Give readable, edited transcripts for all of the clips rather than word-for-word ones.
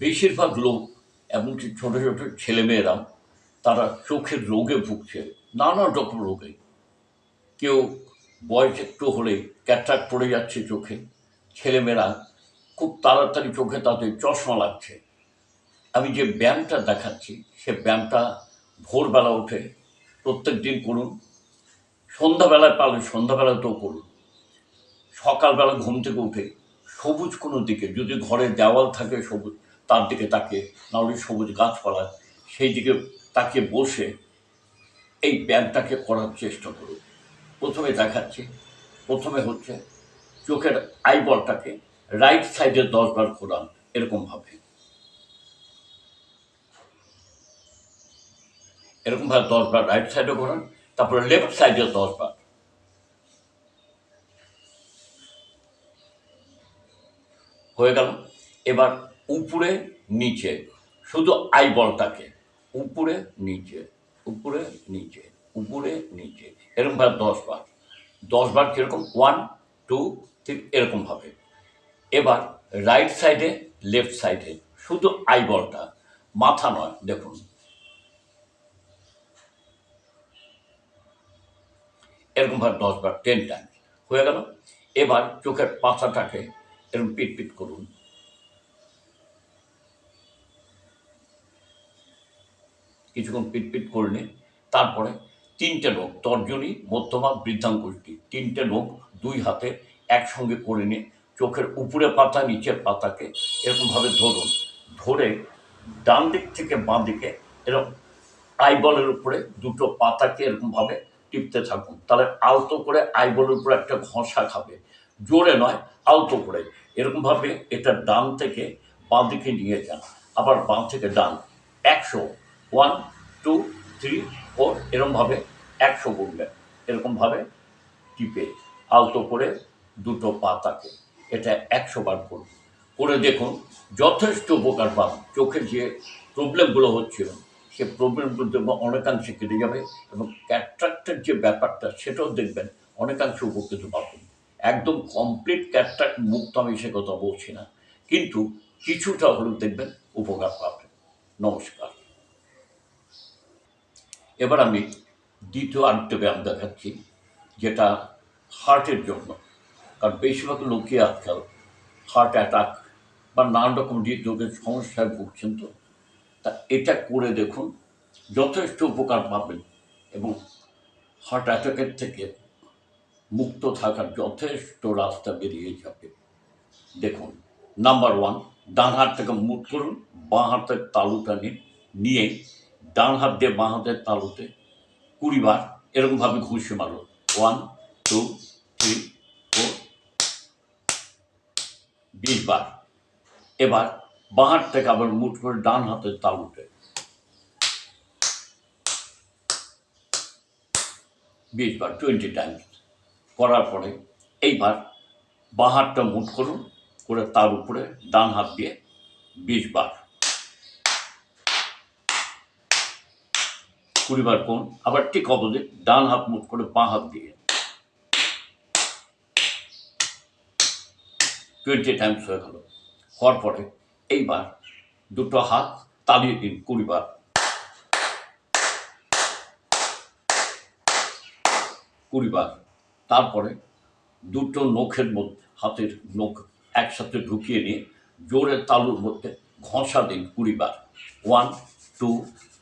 বেশিরভাগ লোক এমনকি ছোট ছোট ছেলেমেয়েরা তারা চোখের রোগে ভুগছে, নানা রকম রোগে। কেউ বয়স একটু হলেই ক্যাটরাক্ট পড়ে যাচ্ছে চোখে, ছেলেমেয়েরা খুব তাড়াতাড়ি চোখে তাদের চশমা লাগছে। আমি যে ব্যায়ামটা দেখাচ্ছি সে ব্যায়ামটা ভোরবেলা উঠে প্রত্যেক দিন করুন, সন্ধ্যাবেলায় পারলে সন্ধ্যাবেলাতেও করুন। সকালবেলা ঘুম থেকে উঠে সবুজ কোনো দিকে, যদি ঘরে দেওয়াল থাকে সবুজ তার দিকে তাকিয়ে, নাহলে সবুজ গাছপালা সেই দিকে তাকিয়ে বসে এই ব্যায়ামটাকে করার চেষ্টা করুন। প্রথমে দেখাচ্ছি, প্রথমে হচ্ছে চোখের আইবলটাকে রাইট সাইডে 10 বার ঘোরান, এরকমভাবে 10 বার রাইট সাইডে ঘোরান, তারপরে লেফট সাইডে 10 বার। হয়ে গেল। এবার উপরে নিচে, শুধু আইবলটাকে উপরে নিচে, উপরে নিচে, উপরে নিচে, এরকমভাবে 10 বার। 10 বার কিরকম? 1 2 3, এরকমভাবে। এবার রাইট সাইডে লেফট সাইডে শুধু আইবলটা, মাথা নয়। দেখুন এরকমভাবে 10 বার, 10 টাইমস হয়ে গেল। এবার চোখের পাতাটাকে এরকম পিট পিট করুন, কিছুক্ষণ পিটপিট করে নিন। তারপরে 3টে নখ, তর্জনী, মধ্যমা, বৃদ্ধাঙ্গুষ্ঠী, 3টে নখ 2 হাতে একসঙ্গে করে নিয়ে চোখের উপরে পাতা নিচের পাতাকে এরকমভাবে ধরুন। ধরে ডান দিক থেকে বাঁ দিকে এরকম আইবলের উপরে দুটো পাতাকে এরকমভাবে টিপতে থাকুন। তাহলে আলতো করে আইবলের উপরে একটা ঘষা খাবে, জোরে নয়, আলতো করে। এরকমভাবে এটা ডান থেকে বাঁ দিকে নিয়ে যান, আবার বাঁ থেকে ডান। 100, 1 2 3 4, এরকমভাবে 100 গুনবেন। এরকমভাবে টিপে আলতো করে দুটো পাতাকে, এটা 100 বার করুন। করে দেখুন যথেষ্ট উপকার পাবেন। চোখের যে প্রবলেমগুলো হচ্ছিল সে প্রবলেমগুলো দেখবেন অনেকাংশে কেটে যাবে, এবং ক্যাটরাক্টের যে ব্যাপারটা সেটাও দেখবেন অনেকাংশে উপকৃত পাবেন। একদম কমপ্লিট ক্যাটরাক্ট মুক্ত আমি সে কথা বলছি না, কিন্তু কিছুটা হলেও দেখবেন উপকার পাবেন। নমস্কার। এবার আমি দ্বিতীয় আরেকটা ব্যায়াম দেখাচ্ছি, যেটা হার্টের জন্য। কারণ বেশিরভাগ লোকই আজকাল হার্ট অ্যাটাক বা নানান রকম হৃদরোগের সমস্যায় ভুগছেন, তো তা এটা করে দেখুন, যথেষ্ট উপকার পাবেন এবং হার্ট অ্যাটাকের থেকে মুক্ত থাকার যথেষ্ট রাস্তা বেরিয়ে যাবে। দেখুন, নাম্বার 1, ডান হাতটাকে মুঠ করুন, বাঁ হাতের তালুটা নিন, নিয়ে ডান হাত দিয়ে বাঁ হাতের তালুতে 20 বার এরকমভাবে ঘুষি মারুন। 1 2 3 4, 20 বার। এবার বাঁ হাতটাকে আবার মুঠ করে ডান হাতের তালুতে 20 বার, 20 টাইমস করার পরে এইবার বাঁ হাতটা মুঠ করুন, করে তার উপরে ডান হাত দিয়ে 20 বার, 20 বার করুন। আবার ঠিক অপোজিট, ডান হাত মুঠ করে বাঁ হাত দিয়ে 20 টাইমস হয়ে গেল। হওয়ার পরে এইবার দুটো হাত তালিয়ে দিন 20 বার, 20 বার। তারপরে দুটো নখের মধ্যে, হাতের নখ একসাথে ঢুকিয়ে নিয়ে জোরে তালুর মধ্যে ঘষা দিন 20 বার। 1 2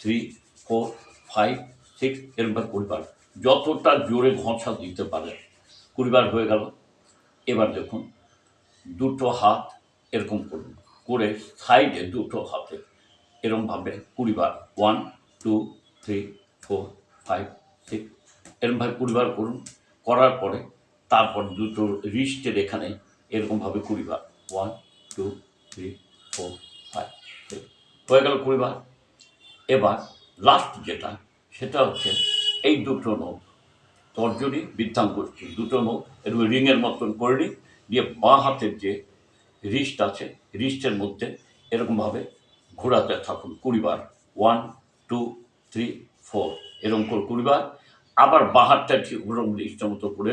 3 4 5 6, এরকম 20 বার, যতটা জোরে ঘষা দিতে পারে। 20 বার হয়ে গেল। এবার দেখুন দুটো হাত এরকম করুন, করে সাইডে দুটো হাতে এরকমভাবে 20 বার, 1 2 3 4 5 6, এরকমভাবে 20 বার করুন। করার পরে তারপর দুটো রিস্টের এখানে এরকমভাবে 20 বার, 1 2 3 4 5 6, হয়ে গেল 20 বার। এবার লাস্ট যেটা, সেটা হচ্ছে এই দুটো নখ, তর্জনী, বৃদ্ধাঙ্গুষ্ঠী, দুটো নখ এরকম রিংয়ের মতন করে নিই, দিয়ে বাঁ হাতের যে রিস্ট আছে রিস্টের মধ্যে এরকমভাবে ঘোরাতে থাকুন 20 বার, 1 2 3 4, এরকম করে 20 বার। আবার বাঁ হাতটা ঠিক ওরকম রিস্টের মতো করে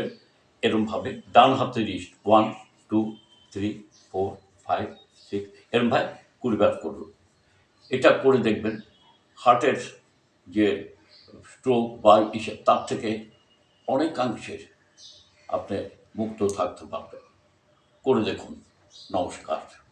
এরকমভাবে ডান হাতের রিস্ট 1 2 3 4 5 6, এরকমভাবে 20 বার করুন। এটা করে দেখবেন হার্টের যে স্ট্রোক বা তার থেকে অনেকাংশে আপনি মুক্ত থাকতে পারবেন। করে দেখুন। নমস্কার।